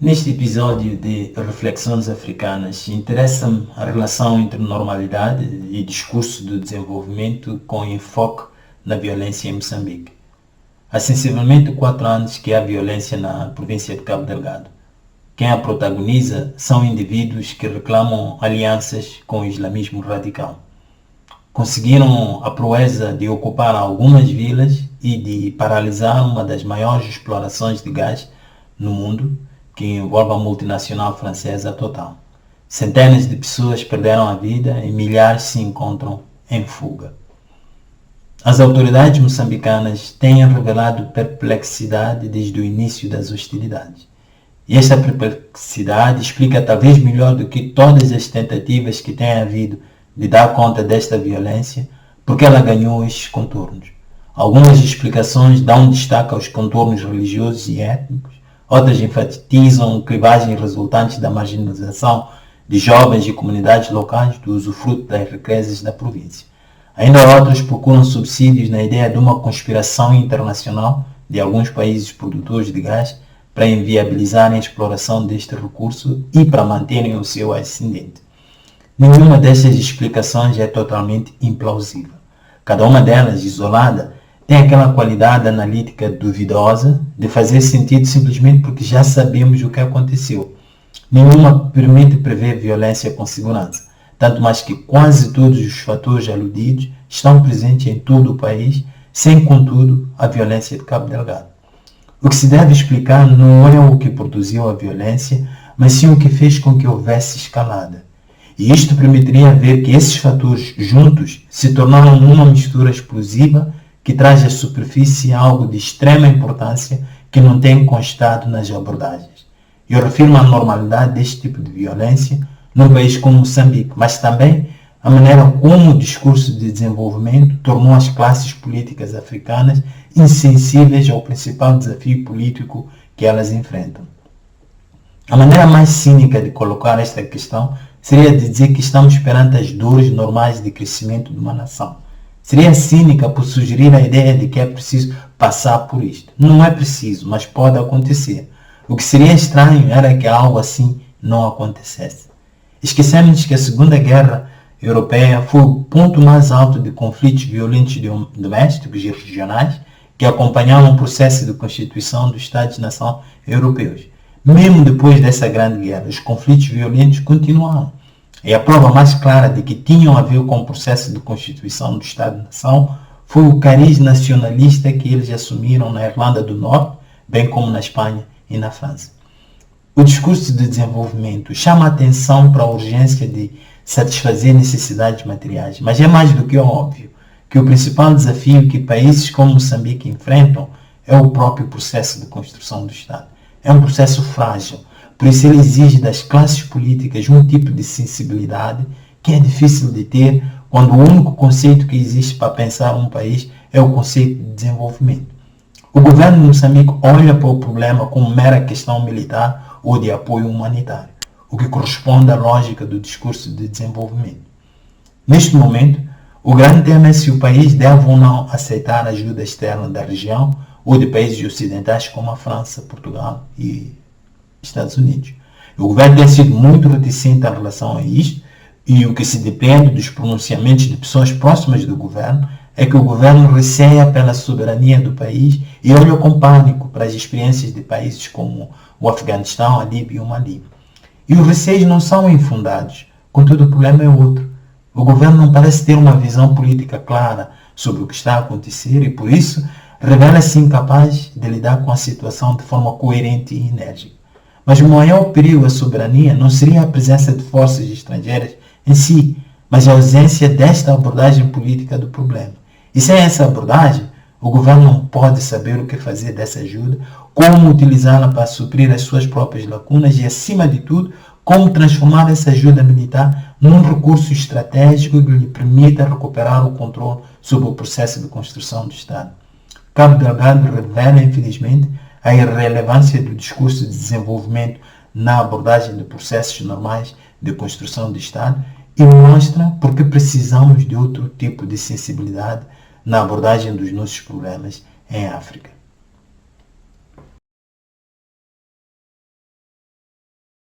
Neste episódio de Reflexões Africanas, interessa-me a relação entre normalidade e discurso do desenvolvimento com enfoque na violência em Moçambique. Há sensivelmente 4 anos que há violência na província de Cabo Delgado. Quem a protagoniza são indivíduos que reclamam alianças com o islamismo radical. Conseguiram a proeza de ocupar algumas vilas e de paralisar uma das maiores explorações de gás no mundo, que envolve a multinacional francesa Total. Centenas de pessoas perderam a vida e milhares se encontram em fuga. As autoridades moçambicanas têm revelado perplexidade desde o início das hostilidades. E esta perplexidade explica talvez melhor do que todas as tentativas que têm havido de dar conta desta violência, porque ela ganhou estes contornos. Algumas explicações dão destaque aos contornos religiosos e étnicos, outras enfatizam clivagens resultantes da marginalização de jovens e comunidades locais do usufruto das riquezas da província. Ainda outras procuram subsídios na ideia de uma conspiração internacional de alguns países produtores de gás para inviabilizarem a exploração deste recurso e para manterem o seu ascendente. Nenhuma dessas explicações é totalmente implausível. Cada uma delas, isolada, tem aquela qualidade analítica duvidosa de fazer sentido simplesmente porque já sabemos o que aconteceu. Nenhuma permite prever violência com segurança, tanto mais que quase todos os fatores aludidos estão presentes em todo o país, sem, contudo, a violência de Cabo Delgado. O que se deve explicar não é o que produziu a violência, mas sim o que fez com que houvesse escalada. E isto permitiria ver que esses fatores juntos se tornaram uma mistura explosiva que traz à superfície algo de extrema importância que não tem constado nas abordagens. Eu refiro à normalidade deste tipo de violência num país como Moçambique, mas também a maneira como o discurso de desenvolvimento tornou as classes políticas africanas insensíveis ao principal desafio político que elas enfrentam. A maneira mais cínica de colocar esta questão seria de dizer que estamos perante as dores normais de crescimento de uma nação. Seria cínica por sugerir a ideia de que é preciso passar por isto. Não é preciso, mas pode acontecer. O que seria estranho era que algo assim não acontecesse. Esquecemos que a Segunda Guerra Europeia foi o ponto mais alto de conflitos violentos domésticos e regionais que acompanhavam o processo de constituição dos Estados-nação europeus. Mesmo depois dessa grande guerra, os conflitos violentos continuaram. E a prova mais clara de que tinham a ver com o processo de constituição do Estado-nação foi o cariz nacionalista que eles assumiram na Irlanda do Norte, bem como na Espanha e na França. O discurso de desenvolvimento chama a atenção para a urgência de satisfazer necessidades materiais, mas é mais do que óbvio que o principal desafio que países como Moçambique enfrentam é o próprio processo de construção do Estado. É um processo frágil. Por isso ele exige das classes políticas um tipo de sensibilidade que é difícil de ter quando o único conceito que existe para pensar um país é o conceito de desenvolvimento. O governo de Moçambique olha para o problema como mera questão militar ou de apoio humanitário, o que corresponde à lógica do discurso de desenvolvimento. Neste momento, o grande tema é se o país deve ou não aceitar a ajuda externa da região ou de países ocidentais como a França, Portugal e Estados Unidos. O governo tem sido muito reticente em relação a isto e o que se depende dos pronunciamentos de pessoas próximas do governo é que o governo receia pela soberania do país e olha com pânico para as experiências de países como o Afeganistão, a Líbia e o Mali. E os receios não são infundados, contudo o problema é outro. O governo não parece ter uma visão política clara sobre o que está a acontecer e por isso revela-se incapaz de lidar com a situação de forma coerente e enérgica. Mas o maior perigo à soberania não seria a presença de forças estrangeiras em si, mas a ausência desta abordagem política do problema. E sem essa abordagem, o governo não pode saber o que fazer dessa ajuda, como utilizá-la para suprir as suas próprias lacunas e, acima de tudo, como transformar essa ajuda militar num recurso estratégico que lhe permita recuperar o controle sobre o processo de construção do Estado. Cabo Delgado revela, infelizmente, a irrelevância do discurso de desenvolvimento na abordagem de processos normais de construção do Estado e mostra porque precisamos de outro tipo de sensibilidade na abordagem dos nossos problemas em África.